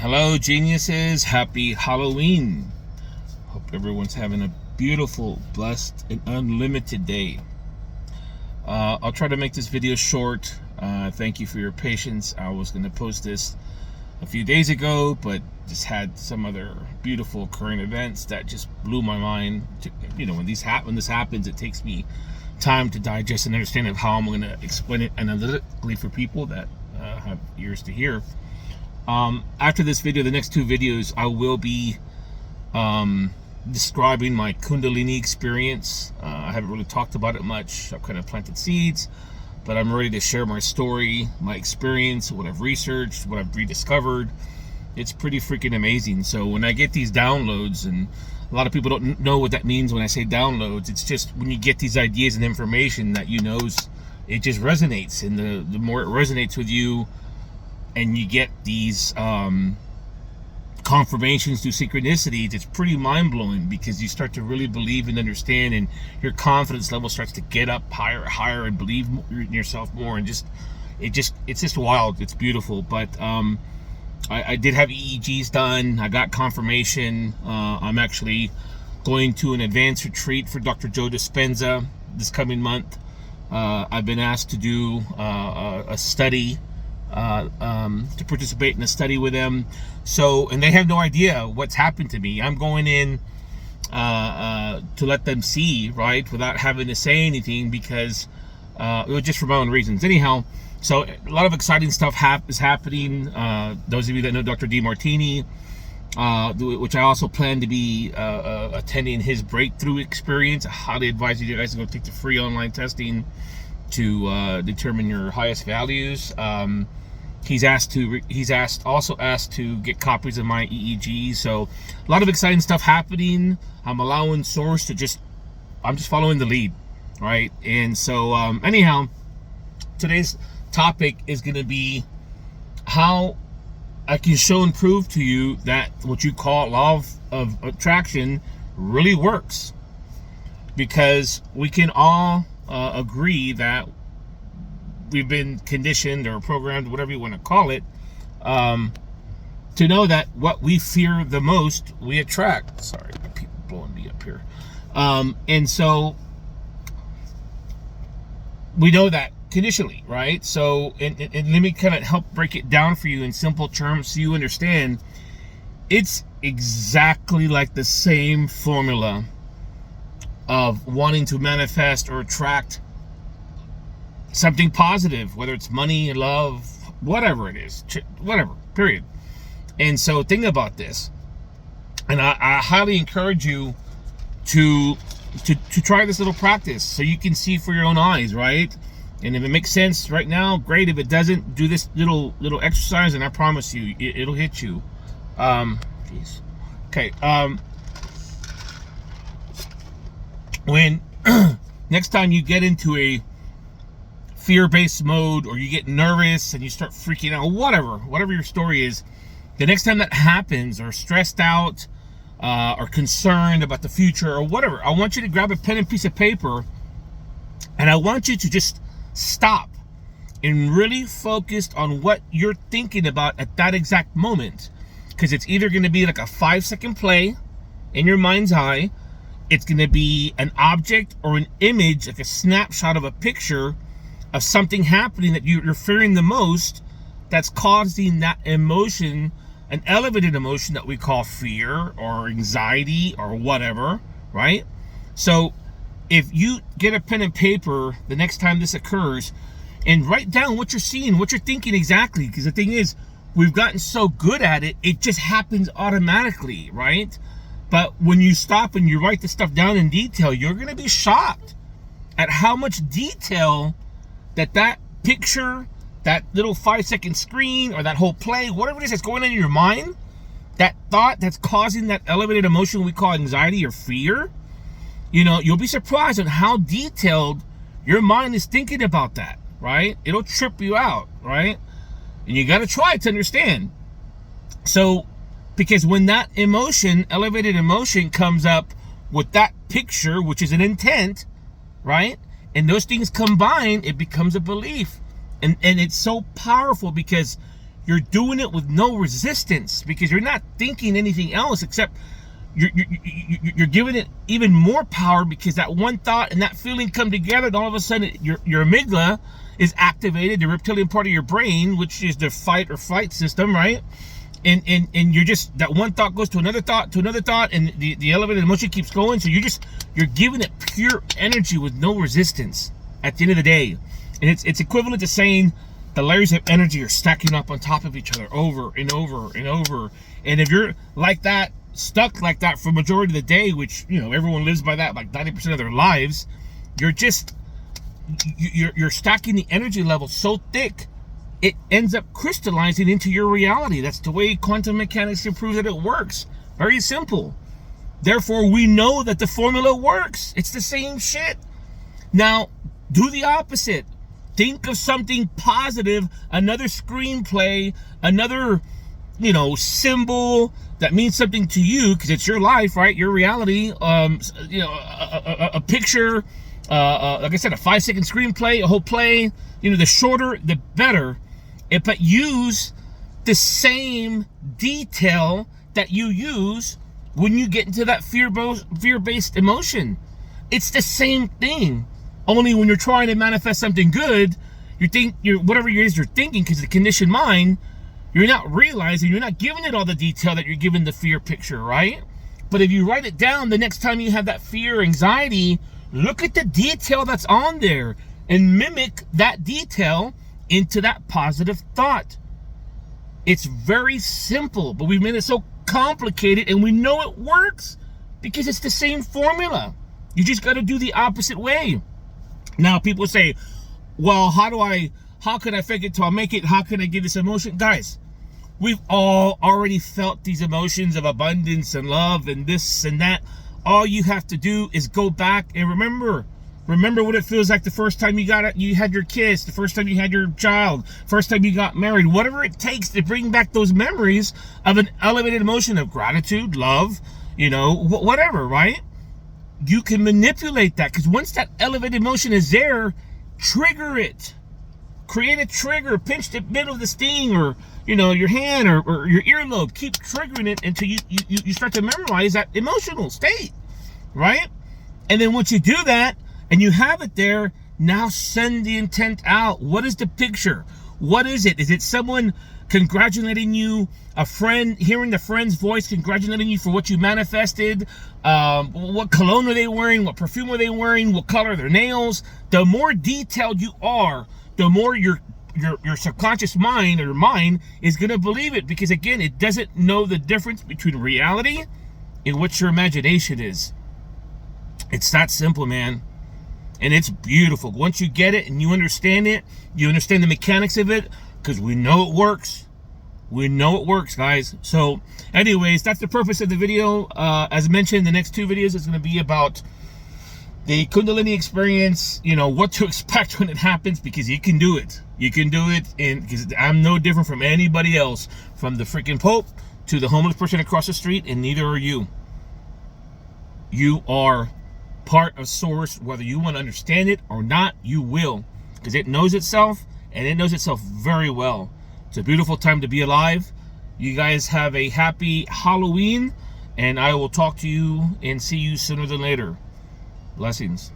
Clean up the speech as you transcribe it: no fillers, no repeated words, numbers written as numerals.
Hello, geniuses. Happy Halloween. Hope everyone's having a beautiful, blessed, and unlimited day. I'll try to make this video short. Thank you for your patience. I was going to post this a few days ago, but just had some other beautiful current events that just blew my mind. When this happens, it takes me time to digest and understand of how I'm going to explain it analytically for people that have ears to hear. After this video, the next two videos, I will be describing my Kundalini experience. I haven't really talked about it much. I've kind of planted seeds, but I'm ready to share my story, my experience, what I've researched, what I've rediscovered. It's pretty freaking amazing. So when I get these downloads, and a lot of people don't know what that means when I say downloads, it's just when you get these ideas and information that it just resonates. And the more it resonates with you, and you get these confirmations through synchronicities, it's pretty mind-blowing, because you start to really believe and understand, and your confidence level starts to get up higher and believe in yourself more, and it's just wild. It's beautiful. But I did have EEGs done. I got confirmation. I'm actually going to an advanced retreat for Dr. Joe Dispenza this coming month. I've been asked to do a study, to participate in a study with them. And they have no idea what's happened to me. I'm going in to let them see, right, without having to say anything, because it was just for my own reasons. Anyhow, so a lot of exciting stuff is happening. Those of you that know Dr. Demartini, which I also plan to be attending his breakthrough experience. I highly advise you guys to go take the free online testing to determine your highest values. He's also asked to get copies of my EEG. So a lot of exciting stuff happening. I'm allowing Source I'm just following the lead, right? And so anyhow, today's topic is going to be how I can show and prove to you that what you call law of attraction really works. Because we can all agree that we've been conditioned or programmed, whatever you want to call it, to know that what we fear the most, we attract. Sorry, people blowing me up here. And so we know that conditionally, right? So, and let me kind of help break it down for you in simple terms so you understand. It's exactly like the same formula of wanting to manifest or attract something positive, whether it's money, love, whatever it is, whatever, period. And so think about this, and I highly encourage you to try this little practice so you can see for your own eyes, right? And if it makes sense right now, great. If it doesn't, do this little exercise, and I promise you it'll hit you. Okay. When next time you get into a fear-based mode, or you get nervous and you start freaking out, whatever your story is, the next time that happens, or stressed out, or concerned about the future, or whatever, I want you to grab a pen and piece of paper, and I want you to just stop and really focus on what you're thinking about at that exact moment. Because it's either going to be like a 5-second play in your mind's eye, it's going to be an object or an image, like a snapshot of a picture of something happening that you're fearing the most, that's causing that emotion, an elevated emotion that we call fear or anxiety or whatever, right? So if you get a pen and paper the next time this occurs, and write down what you're seeing, what you're thinking exactly, because the thing is, we've gotten so good at it, it just happens automatically, right? But when you stop and you write the stuff down in detail, you're going to be shocked at how much detail that picture, that little 5-second screen, or that whole play, whatever it is that's going on in your mind, that thought that's causing that elevated emotion we call anxiety or fear, you'll be surprised at how detailed your mind is thinking about that, right? It'll trip you out, right? And you got to try to understand. So, because when that emotion, elevated emotion, comes up with that picture, which is an intent, right? And those things combine, it becomes a belief. And it's so powerful, because you're doing it with no resistance because you're not thinking anything else except you're giving it even more power because that one thought and that feeling come together, and all of a sudden your amygdala is activated, the reptilian part of your brain, which is the fight or flight system, right? And you're just, that one thought goes to another thought, and the elevated emotion keeps going. So you're giving it pure energy with no resistance at the end of the day. And it's equivalent to saying the layers of energy are stacking up on top of each other over and over and over. And if you're like that, stuck like that for majority of the day, which, you know, everyone lives by that, like 90% of their lives, you're stacking the energy level so thick it ends up crystallizing into your reality. That's the way quantum mechanics can prove that it works. Very simple. Therefore, we know that the formula works. It's the same shit. Now, do the opposite. Think of something positive, another screenplay, another, you know, symbol that means something to you because it's your life, right? Your reality. You know, a picture, like I said, a 5-second screenplay, a whole play. You know, the shorter, the better. But use the same detail that you use when you get into that fear-based emotion. It's the same thing. Only when you're trying to manifest something good, whatever it is you're thinking, because the conditioned mind, you're not realizing, you're not giving it all the detail that you're giving the fear picture, right? But if you write it down, the next time you have that fear or anxiety, look at the detail that's on there and mimic that detail into that positive thought. It's very simple, but we've made it so complicated, and we know it works because it's the same formula. You just got to do the opposite way. Now, people say, well, how can I fake it till I make it? How can I get this emotion? Guys, we've all already felt these emotions of abundance and love and this and that. All you have to do is go back and remember what it feels like the first time you had your kiss, the first time you had your child, first time you got married, whatever it takes to bring back those memories of an elevated emotion of gratitude, love, you know, whatever, right? You can manipulate that, because once that elevated emotion is there, trigger it. Create a trigger, pinch the middle of the sting, or, you know, your hand or your earlobe. Keep triggering it until you start to memorize that emotional state, right? And then once you do that, and you have it there, now send the intent out. What is the picture? What is it? Is it someone congratulating you, a friend, hearing the friend's voice congratulating you for what you manifested? What cologne are they wearing? What perfume are they wearing? What color are their nails? The more detailed you are, the more your subconscious mind or your mind is going to believe it, because again, it doesn't know the difference between reality and what your imagination is. It's that simple, man. And it's beautiful. Once you get it and you understand it, you understand the mechanics of it, because we know it works. We know it works, guys. So anyways, that's the purpose of the video. As mentioned, the next 2 videos is going to be about the Kundalini experience, you know, what to expect when it happens, because you can do it. You can do it, and because I'm no different from anybody else, from the freaking Pope to the homeless person across the street, and neither are you. You are part of Source. Whether you want to understand it or not, you will, because it knows itself, and it knows itself very well. It's a beautiful time to be alive. You guys have a happy Halloween, and I will talk to you and see you sooner than later. Blessings.